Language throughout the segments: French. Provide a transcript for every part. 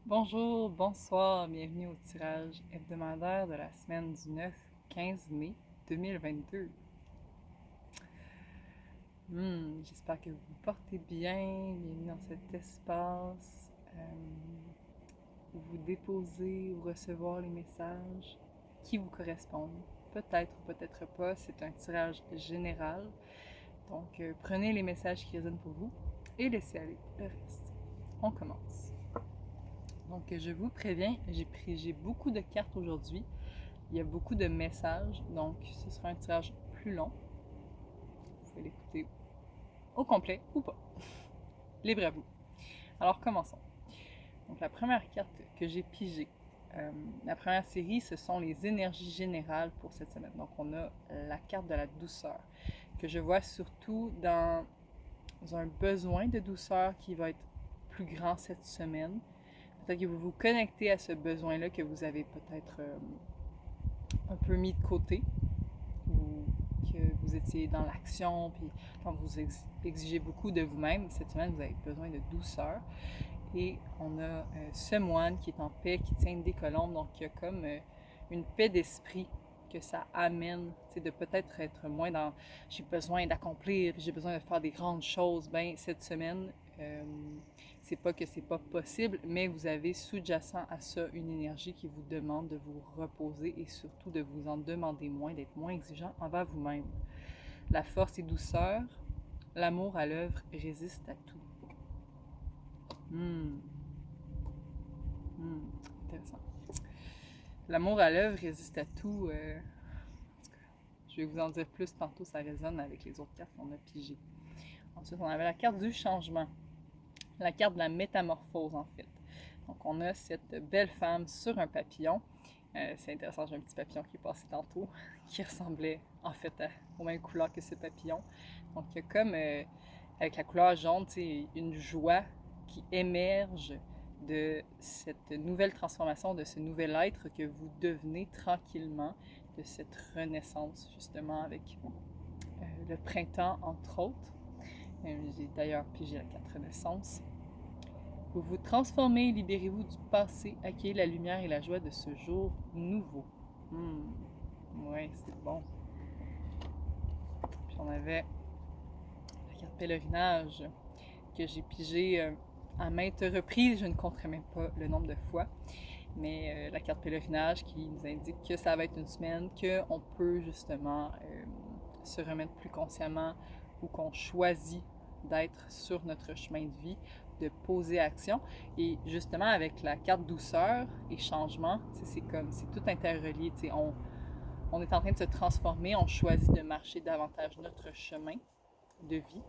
Bonjour, bonsoir, bienvenue au tirage hebdomadaire de la semaine du 9-15 mai 2022. J'espère que vous vous portez bien, bienvenue dans cet espace où vous déposez ou recevoir les messages qui vous correspondent. Peut-être ou peut-être pas, c'est un tirage général. Donc prenez les messages qui résonnent pour vous et laissez aller le reste. On commence. Donc, je vous préviens, j'ai beaucoup de cartes aujourd'hui. Il y a beaucoup de messages, donc ce sera un tirage plus long. Vous pouvez l'écouter au complet ou pas. Libre à vous. Alors, commençons. Donc, la première carte que j'ai pigée, la première série, ce sont les énergies générales pour cette semaine. Donc, on a la carte de la douceur, que je vois surtout dans un besoin de douceur qui va être plus grand cette semaine. Peut-être que vous vous connectez à ce besoin-là que vous avez peut-être un peu mis de côté ou que vous étiez dans l'action, puis quand vous exigez beaucoup de vous-même, cette semaine, vous avez besoin de douceur. Et on a ce moine qui est en paix, qui tient des colombes, donc il y a comme une paix d'esprit que ça amène, c'est de peut-être être moins dans j'ai besoin d'accomplir, j'ai besoin de faire des grandes choses. Ben cette semaine, c'est pas que c'est pas possible, mais vous avez sous-jacent à ça une énergie qui vous demande de vous reposer et surtout de vous en demander moins, d'être moins exigeant envers vous-même. La force et douceur, l'amour à l'œuvre résiste à tout. Hmm. Intéressant. L'amour à l'œuvre résiste à tout. Je vais vous en dire plus tantôt, ça résonne avec les autres cartes qu'on a pigées. Ensuite, on avait la carte du changement, la carte de la métamorphose en fait. Donc, on a cette belle femme sur un papillon. C'est intéressant, j'ai un petit papillon qui est passé tantôt, qui ressemblait en fait aux mêmes couleurs que ce papillon. Donc, il y a comme, avec la couleur jaune, une joie qui émerge de cette nouvelle transformation, de ce nouvel être que vous devenez tranquillement, de cette renaissance justement avec le printemps entre autres. J'ai d'ailleurs pigé la carte Renaissance. Vous vous transformez, libérez-vous du passé, accueillez la lumière et la joie de ce jour nouveau. Ouais, c'est bon. Puis on avait la carte pèlerinage que j'ai pigée à maintes reprises, je ne compterai même pas le nombre de fois. Mais la carte pèlerinage qui nous indique que ça va être une semaine, qu'on peut justement se remettre plus consciemment ou qu'on choisit d'être sur notre chemin de vie, de poser action. Et justement, avec la carte douceur et changement, c'est comme, c'est tout interrelié. On est en train de se transformer, on choisit de marcher davantage notre chemin de vie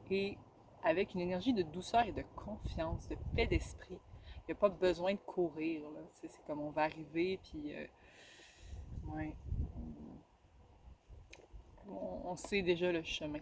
et avec une énergie de douceur et de confiance, de paix d'esprit. Il n'y a pas besoin de courir. C'est comme on va arriver, puis ouais, on sait déjà le chemin.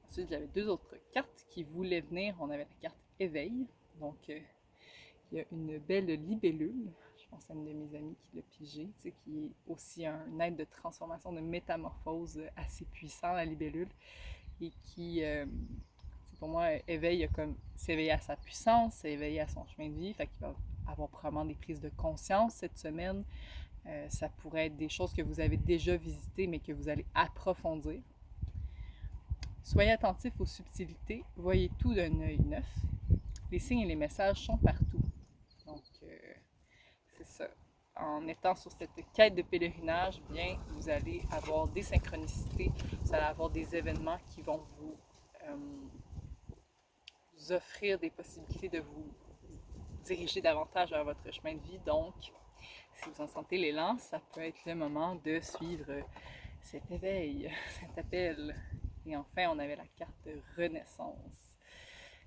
Ensuite, j'avais deux autres cartes qui voulaient venir. On avait la carte éveil. Donc, il y a une belle libellule. Je pense à une de mes amies qui l'a pigée, qui est aussi un aide de transformation, de métamorphose assez puissant, la libellule, et qui, pour moi, éveil, comme s'éveiller à sa puissance, s'éveiller à son chemin de vie. Fait qu'il va avoir probablement des prises de conscience cette semaine. Ça pourrait être des choses que vous avez déjà visitées, mais que vous allez approfondir. Soyez attentifs aux subtilités, voyez tout d'un œil neuf. Les signes et les messages sont partout. Donc, c'est ça. En étant sur cette quête de pèlerinage, bien, vous allez avoir des synchronicités, vous allez avoir des événements qui vont vous offrir des possibilités de vous diriger davantage vers votre chemin de vie. Donc, si vous en sentez l'élan, ça peut être le moment de suivre cet éveil, cet appel. Et enfin, on avait la carte Renaissance.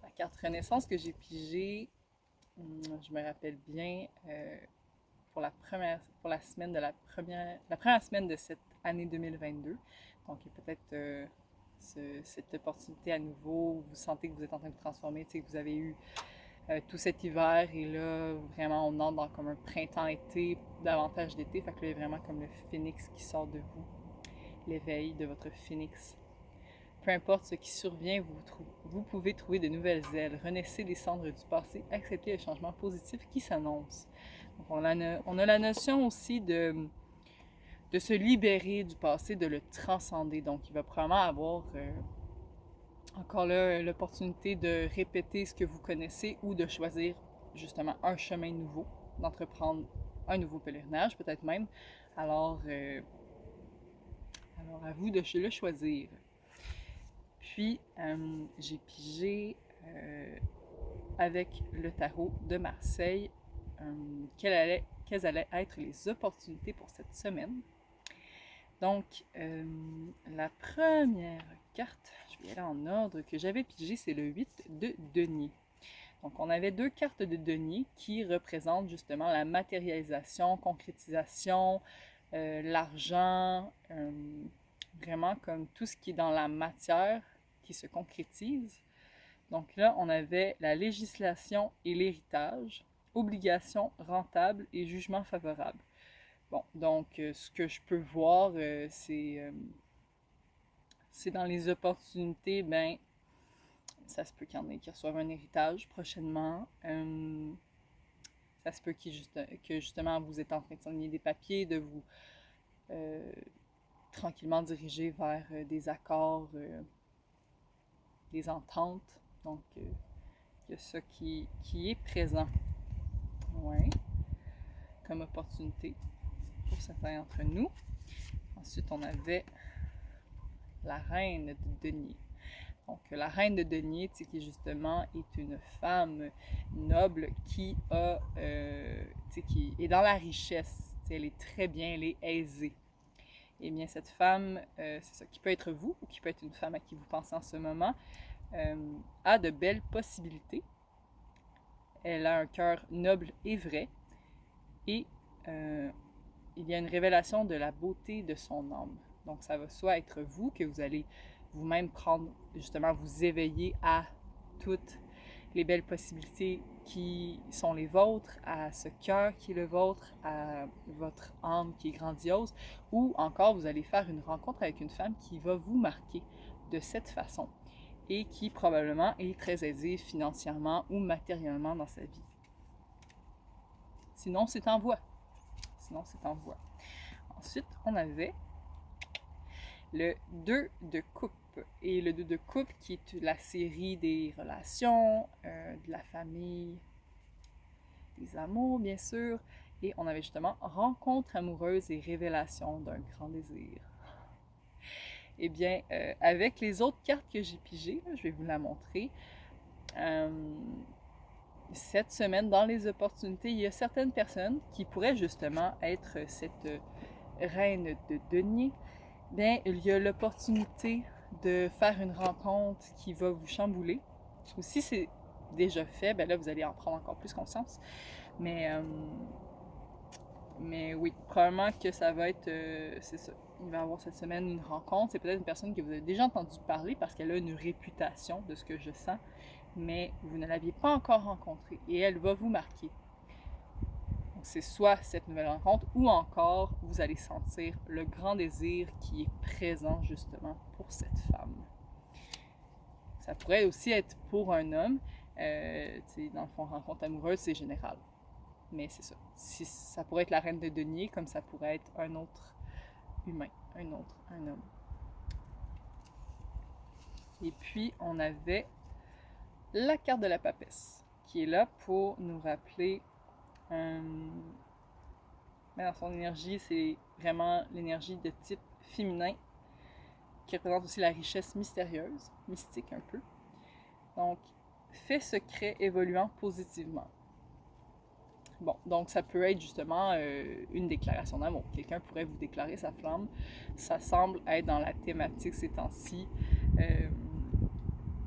La carte Renaissance que j'ai pigée, je me rappelle bien, pour la semaine de la première semaine de cette année 2022. Donc, peut-être cette opportunité à nouveau, où vous sentez que vous êtes en train de vous transformer, que vous avez eu tout cet hiver et là, vraiment, on entre dans comme un printemps-été, davantage d'été. Fait que là, il y a vraiment comme le phénix qui sort de vous, l'éveil de votre phénix. Peu importe ce qui survient, vous pouvez trouver de nouvelles ailes, renaissez des cendres du passé, acceptez le changement positif qui s'annonce. Donc on a la notion aussi de se libérer du passé, de le transcender. Donc il va probablement avoir encore là l'opportunité de répéter ce que vous connaissez ou de choisir justement un chemin nouveau, d'entreprendre un nouveau pèlerinage peut-être même. Alors à vous de le choisir. Puis j'ai pigé avec le tarot de Marseille quelles allaient être les opportunités pour cette semaine. Donc, la première carte, je vais aller en ordre, que j'avais pigée, c'est le 8 de denier. Donc, on avait 2 cartes de denier qui représentent justement la matérialisation, concrétisation, l'argent, vraiment comme tout ce qui est dans la matière qui se concrétise. Donc là, on avait la législation et l'héritage, obligations rentables et jugements favorables. Bon, donc ce que je peux voir, c'est dans les opportunités, ben ça se peut qu'il y en ait qui reçoivent un héritage prochainement. Ça se peut que justement vous êtes en train de signer des papiers, de vous tranquillement diriger vers des accords, des ententes. Donc, il y a ça qui est présent. Ouais. Comme opportunité pour certains d'entre nous. Ensuite, on avait la reine de denier. Donc, la reine de denier, qui justement est une femme noble qui est dans la richesse. Elle est très bien, elle est aisée. Et bien, cette femme, c'est ça, qui peut être vous ou qui peut être une femme à qui vous pensez en ce moment, a de belles possibilités. Elle a un cœur noble et vrai. Et il y a une révélation de la beauté de son âme. Donc, ça va soit être vous, que vous allez vous-même prendre, justement, vous éveiller à toutes les belles possibilités qui sont les vôtres, à ce cœur qui est le vôtre, à votre âme qui est grandiose, ou encore vous allez faire une rencontre avec une femme qui va vous marquer de cette façon et qui probablement est très aisée financièrement ou matériellement dans sa vie. Sinon, c'est en voie. Ensuite, on avait le 2 de coupe. Et le 2 de coupe qui est la série des relations, de la famille, des amours, bien sûr. Et on avait justement rencontre amoureuse et révélation d'un grand désir. Eh bien, avec les autres cartes que j'ai pigées, je vais vous la montrer. Cette semaine, dans les opportunités, il y a certaines personnes qui pourraient justement être cette reine de denier. Bien, il y a l'opportunité de faire une rencontre qui va vous chambouler. Ou si c'est déjà fait, bien là, vous allez en prendre encore plus conscience. Mais oui, probablement que ça va être, c'est ça. Il va y avoir cette semaine une rencontre. C'est peut-être une personne que vous avez déjà entendu parler parce qu'elle a une réputation, de ce que je sens, mais vous ne l'aviez pas encore rencontrée et elle va vous marquer. Donc, c'est soit cette nouvelle rencontre ou encore vous allez sentir le grand désir qui est présent justement pour cette femme. Ça pourrait aussi être pour un homme. Dans le fond, rencontre amoureuse, c'est général. Mais c'est ça. Ça pourrait être la reine de denier, comme ça pourrait être un autre humain, un homme. Et puis, on avait la carte de la papesse, qui est là pour nous rappeler, mais dans son énergie, c'est vraiment l'énergie de type féminin, qui représente aussi la richesse mystérieuse, mystique un peu. Donc, fait secret évoluant positivement. Bon, donc ça peut être justement une déclaration d'amour. Quelqu'un pourrait vous déclarer sa flamme. Ça semble être dans la thématique ces temps-ci.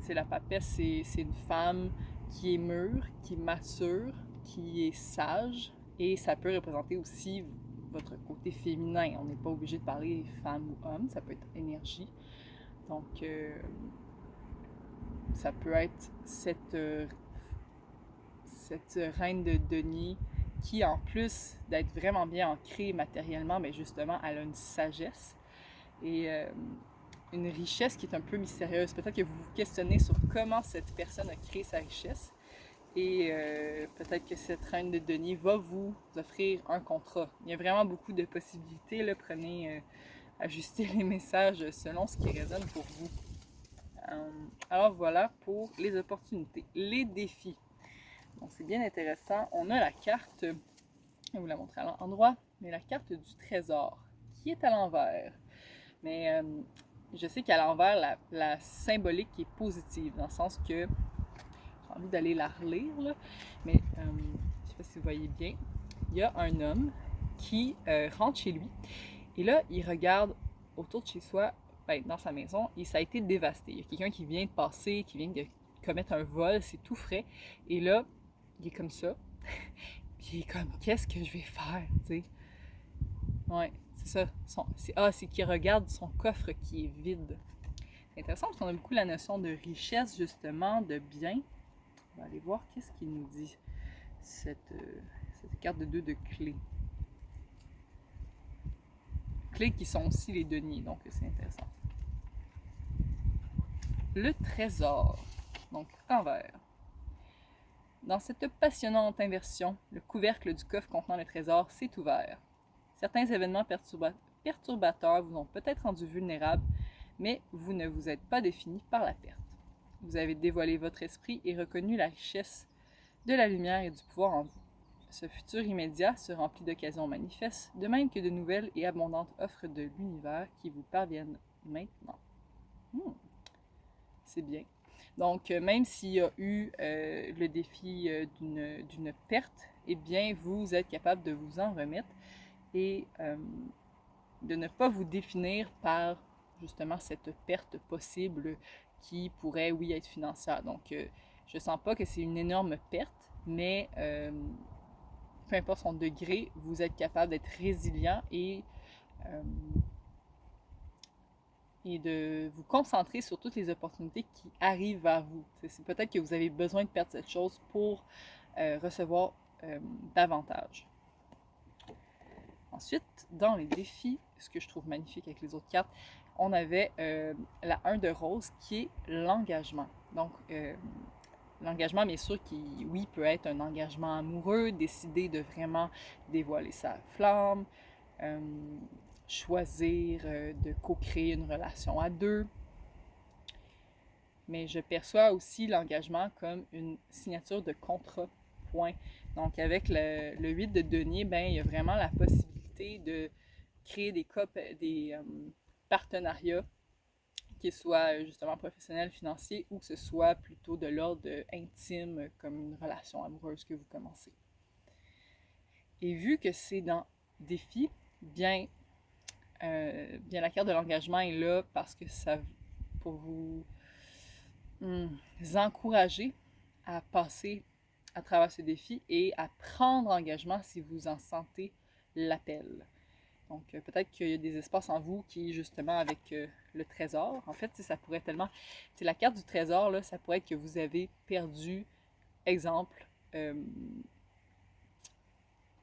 C'est la papesse, c'est une femme qui est mûre, qui est mature, qui est sage. Et ça peut représenter aussi votre côté féminin. On n'est pas obligé de parler femme ou homme, ça peut être énergie. Donc, ça peut être cette reine de denier qui, en plus d'être vraiment bien ancrée matériellement, mais justement, elle a une sagesse. Et une richesse qui est un peu mystérieuse. Peut-être que vous vous questionnez sur comment cette personne a créé sa richesse. Et peut-être que cette reine de denier va vous offrir un contrat. Il y a vraiment beaucoup de possibilités. Là. Prenez, ajustez les messages selon ce qui résonne pour vous. Alors voilà pour les opportunités. Les défis. Donc c'est bien intéressant. On a la carte, je vais vous la montrer à l'endroit, mais la carte du trésor qui est à l'envers. Mais je sais qu'à l'envers, la symbolique est positive, dans le sens que j'ai envie d'aller la relire, là, mais je ne sais pas si vous voyez bien. Il y a un homme qui rentre chez lui et là, il regarde autour de chez soi, ben, dans sa maison, et ça a été dévasté. Il y a quelqu'un qui vient de passer, qui vient de commettre un vol, c'est tout frais. Et là, il est comme ça. Puis il est comme, qu'est-ce que je vais faire, tu sais? Ouais, c'est ça. C'est qu'il regarde son coffre qui est vide. C'est intéressant parce qu'on a beaucoup la notion de richesse, justement, de bien. On va aller voir qu'est-ce qu'il nous dit, cette carte de 2 de clés. Clés qui sont aussi les deniers, donc c'est intéressant. Le trésor, donc envers. Dans cette passionnante inversion, le couvercle du coffre contenant le trésor s'est ouvert. Certains événements perturbateurs vous ont peut-être rendu vulnérable, mais vous ne vous êtes pas défini par la perte. Vous avez dévoilé votre esprit et reconnu la richesse de la lumière et du pouvoir en vous. Ce futur immédiat se remplit d'occasions manifestes, de même que de nouvelles et abondantes offres de l'univers qui vous parviennent maintenant. C'est bien. Donc, même s'il y a eu le défi d'une perte, eh bien, vous êtes capable de vous en remettre et de ne pas vous définir par justement cette perte possible qui pourrait, oui, être financière. Donc, je ne sens pas que c'est une énorme perte, mais peu importe son degré, vous êtes capable d'être résilient et de vous concentrer sur toutes les opportunités qui arrivent vers vous. C'est peut-être que vous avez besoin de perdre cette chose pour recevoir davantage. Ensuite, dans les défis, ce que je trouve magnifique avec les autres cartes, on avait la 1 de rose qui est l'engagement. Donc, l'engagement, bien sûr, qui, oui, peut être un engagement amoureux, décider de vraiment dévoiler sa flamme, choisir de co-créer une relation à deux. Mais je perçois aussi l'engagement comme une signature de contrat, point. Donc, avec le 8 de denier, ben, il y a vraiment la possibilité de créer des partenariats, qu'ils soient justement professionnels, financiers, ou que ce soit plutôt de l'ordre intime, comme une relation amoureuse que vous commencez. Et vu que c'est dans défi, bien la carte de l'engagement est là parce que ça, pour vous encourager à passer à travers ce défi et à prendre engagement si vous en sentez l'appel. Donc, peut-être qu'il y a des espaces en vous qui, justement, avec le trésor, en fait, ça pourrait tellement... C'est la carte du trésor, là, ça pourrait être que vous avez perdu, exemple,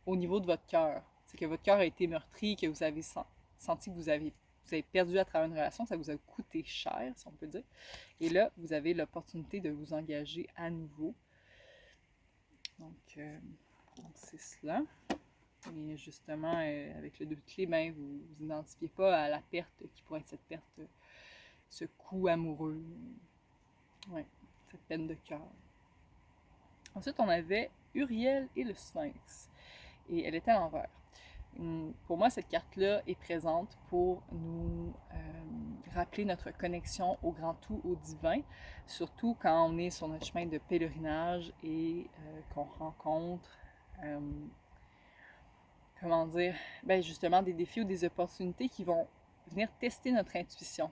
au niveau de votre cœur. C'est que votre cœur a été meurtri, que vous avez senti que vous avez perdu à travers une relation, ça vous a coûté cher, si on peut dire. Et là, vous avez l'opportunité de vous engager à nouveau. Donc c'est cela. Et justement, avec le 2 de clé, ben, vous n'identifiez pas à la perte qui pourrait être cette perte, ce coup amoureux, ouais, cette peine de cœur. Ensuite, on avait Uriel et le Sphinx. Et elle était à l'envers. Pour moi, cette carte-là est présente pour nous rappeler notre connexion au grand tout, au divin, surtout quand on est sur notre chemin de pèlerinage et qu'on rencontre comment dire, ben justement des défis ou des opportunités qui vont venir tester notre intuition,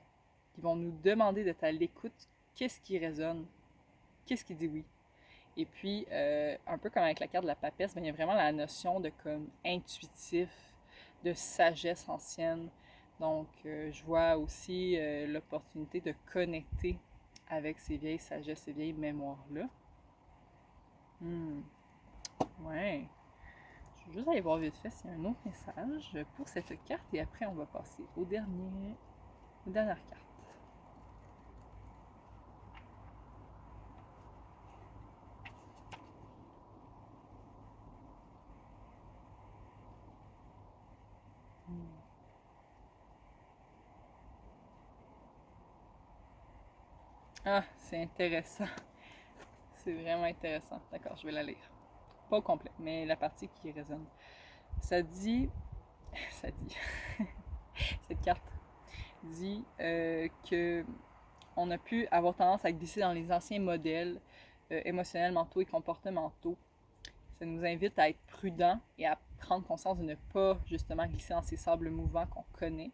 qui vont nous demander d'être à l'écoute, qu'est-ce qui résonne, qu'est-ce qui dit oui. Et puis, un peu comme avec la carte de la papesse, ben, il y a vraiment la notion de comme intuitif, de sagesse ancienne. Donc, je vois aussi l'opportunité de connecter avec ces vieilles sagesses, ces vieilles mémoires-là. Ouais. Je vais juste aller voir vite fait s'il y a un autre message pour cette carte et après on va passer aux dernières cartes. Ah, c'est intéressant. C'est vraiment intéressant. D'accord, je vais la lire. Pas au complet, mais la partie qui résonne. Ça dit... Ça dit... Cette carte dit que on a pu avoir tendance à glisser dans les anciens modèles émotionnels, mentaux et comportementaux. Ça nous invite à être prudent et à prendre conscience de ne pas justement glisser dans ces sables mouvants qu'on connaît.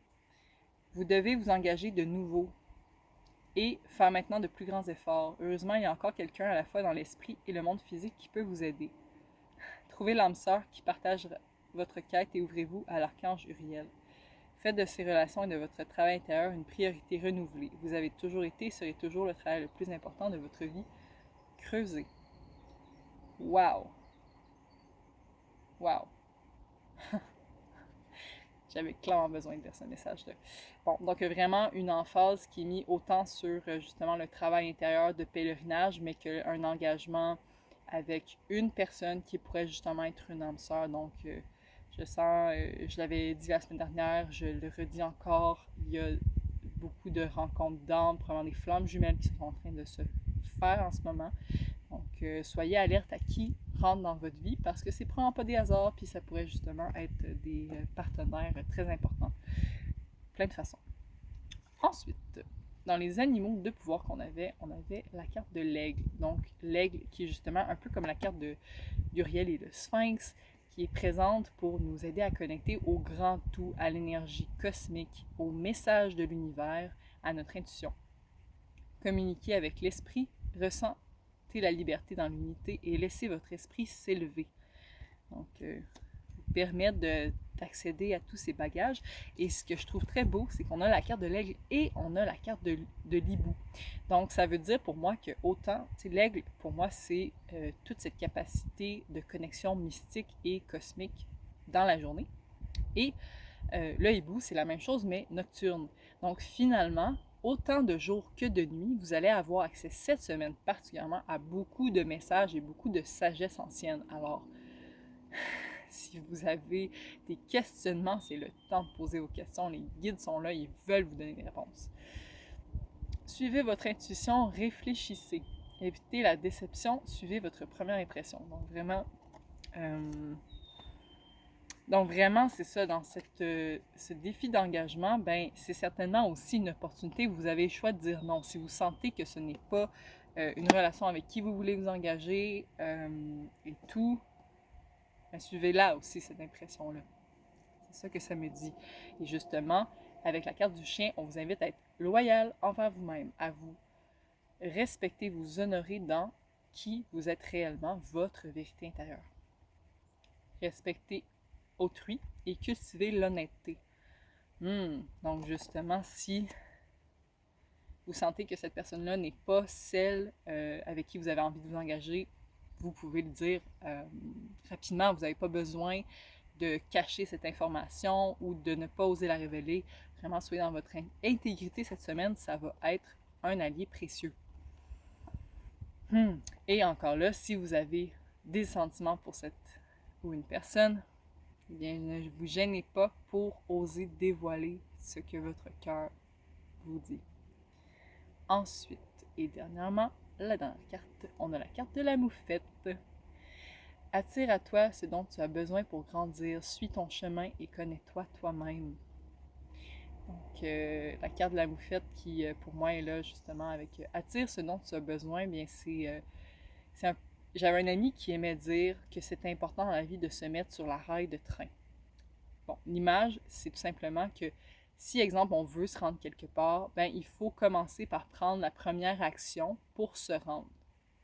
Vous devez vous engager de nouveau et faire maintenant de plus grands efforts. Heureusement, il y a encore quelqu'un à la fois dans l'esprit et le monde physique qui peut vous aider. Trouvez l'âme sœur qui partage votre quête et ouvrez-vous à l'archange Uriel. Faites de ces relations et de votre travail intérieur une priorité renouvelée. Vous avez toujours été et serez toujours le travail le plus important de votre vie. Creusez. Wow! Wow! J'avais clairement besoin de lire ce message-là. Bon, donc vraiment une emphase qui est mise autant sur justement le travail intérieur de pèlerinage, mais qu'un engagement avec une personne qui pourrait justement être une âme sœur. Donc, je sens, je l'avais dit la semaine dernière, je le redis encore, il y a beaucoup de rencontres d'âmes, probablement des flammes jumelles qui sont en train de se faire en ce moment. Donc, soyez alerte à qui rentre dans votre vie parce que c'est probablement pas des hasards, puis ça pourrait justement être des partenaires très importants. Plein de façons. Ensuite, dans les animaux de pouvoir qu'on avait, on avait la carte de l'aigle. Donc, l'aigle qui est justement un peu comme la carte d'Uriel et le Sphinx, qui est présente pour nous aider à connecter au grand tout, à l'énergie cosmique, au message de l'univers, à notre intuition. Communiquer avec l'esprit, ressentez la liberté dans l'unité et laissez votre esprit s'élever. Donc, vous permettre d'accéder à tous ces bagages. Et ce que je trouve très beau, c'est qu'on a la carte de l'aigle et on a la carte de l'hibou. Donc, ça veut dire pour moi que autant, l'aigle, pour moi, c'est toute cette capacité de connexion mystique et cosmique dans la journée. Et le hibou, c'est la même chose, mais nocturne. Donc, finalement, autant de jours que de nuits, vous allez avoir accès cette semaine particulièrement à beaucoup de messages et beaucoup de sagesse ancienne. Alors, si vous avez des questionnements, c'est le temps de poser vos questions. Les guides sont là, ils veulent vous donner des réponses. Suivez votre intuition, réfléchissez. Évitez la déception, suivez votre première impression. Donc vraiment, c'est ça, dans ce défi d'engagement, ben, c'est certainement aussi une opportunité. Vous avez le choix de dire non. Si vous sentez que ce n'est pas une relation avec qui vous voulez vous engager et tout, ben, suivez-la aussi, cette impression-là. C'est ça que ça me dit. Et justement, avec la carte du chien, on vous invite à être loyal envers vous-même, à vous respecter, vous honorer dans qui vous êtes réellement, votre vérité intérieure. Respectez autrui et cultiver l'honnêteté. Donc justement, si vous sentez que cette personne-là n'est pas celle avec qui vous avez envie de vous engager, vous pouvez le dire rapidement. Vous n'avez pas besoin de cacher cette information ou de ne pas oser la révéler. Vraiment, soyez dans votre intégrité cette semaine, ça va être un allié précieux. Et encore là, si vous avez des sentiments pour cette ou une personne, eh bien, ne vous gênez pas pour oser dévoiler ce que votre cœur vous dit. Ensuite, et dernièrement, la dernière carte, on a la carte de la moufette. Attire à toi ce dont tu as besoin pour grandir, suis ton chemin et connais-toi toi-même. Donc, la carte de la moufette qui, pour moi, est là justement avec attire ce dont tu as besoin, bien j'avais un ami qui aimait dire que c'était important dans la vie de se mettre sur la rail de train. Bon, l'image, c'est tout simplement que si, exemple, on veut se rendre quelque part, ben, il faut commencer par prendre la première action pour se rendre.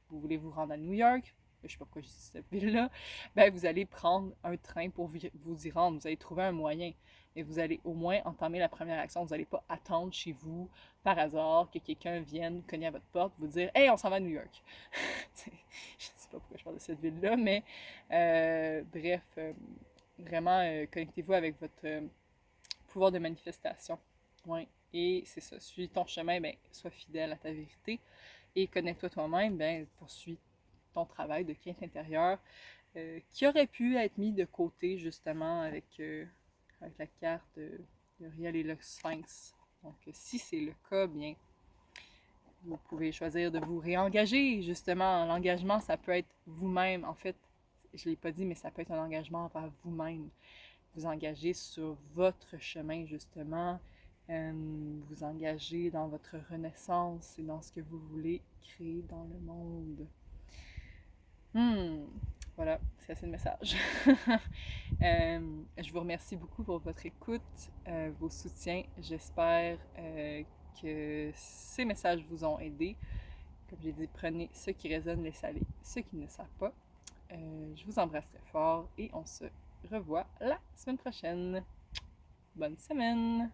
Vous voulez vous rendre à New York, je ne sais pas pourquoi j'ai dit cette ville-là, ben, vous allez prendre un train pour vous y rendre. Vous allez trouver un moyen. Mais vous allez au moins entamer la première action. Vous n'allez pas attendre chez vous, par hasard, que quelqu'un vienne cogner à votre porte, vous dire « Hey, on s'en va à New York! » Je ne sais pas pourquoi je parle de cette ville-là, mais bref, vraiment, connectez-vous avec votre pouvoir de manifestation. Ouais. Et c'est ça, suis ton chemin, ben, sois fidèle à ta vérité. Et connais-toi toi-même, ben, poursuis ton travail de quête intérieure qui aurait pu être mis de côté justement avec la carte de Uriel et le Sphinx. Donc si c'est le cas, bien, Vous pouvez choisir de vous réengager, justement. L'engagement, ça peut être vous-même. En fait, je ne l'ai pas dit, mais ça peut être un engagement envers vous-même. Vous engager sur votre chemin, justement. Vous engager dans votre renaissance et dans ce que vous voulez créer dans le monde. Voilà, c'est assez le message. Je vous remercie beaucoup pour votre écoute, vos soutiens. J'espère que ces messages vous ont aidé. Comme j'ai dit, prenez ce qui résonne, laissez aller ceux qui ne savent pas. Je vous embrasse très fort et on se revoit la semaine prochaine. Bonne semaine!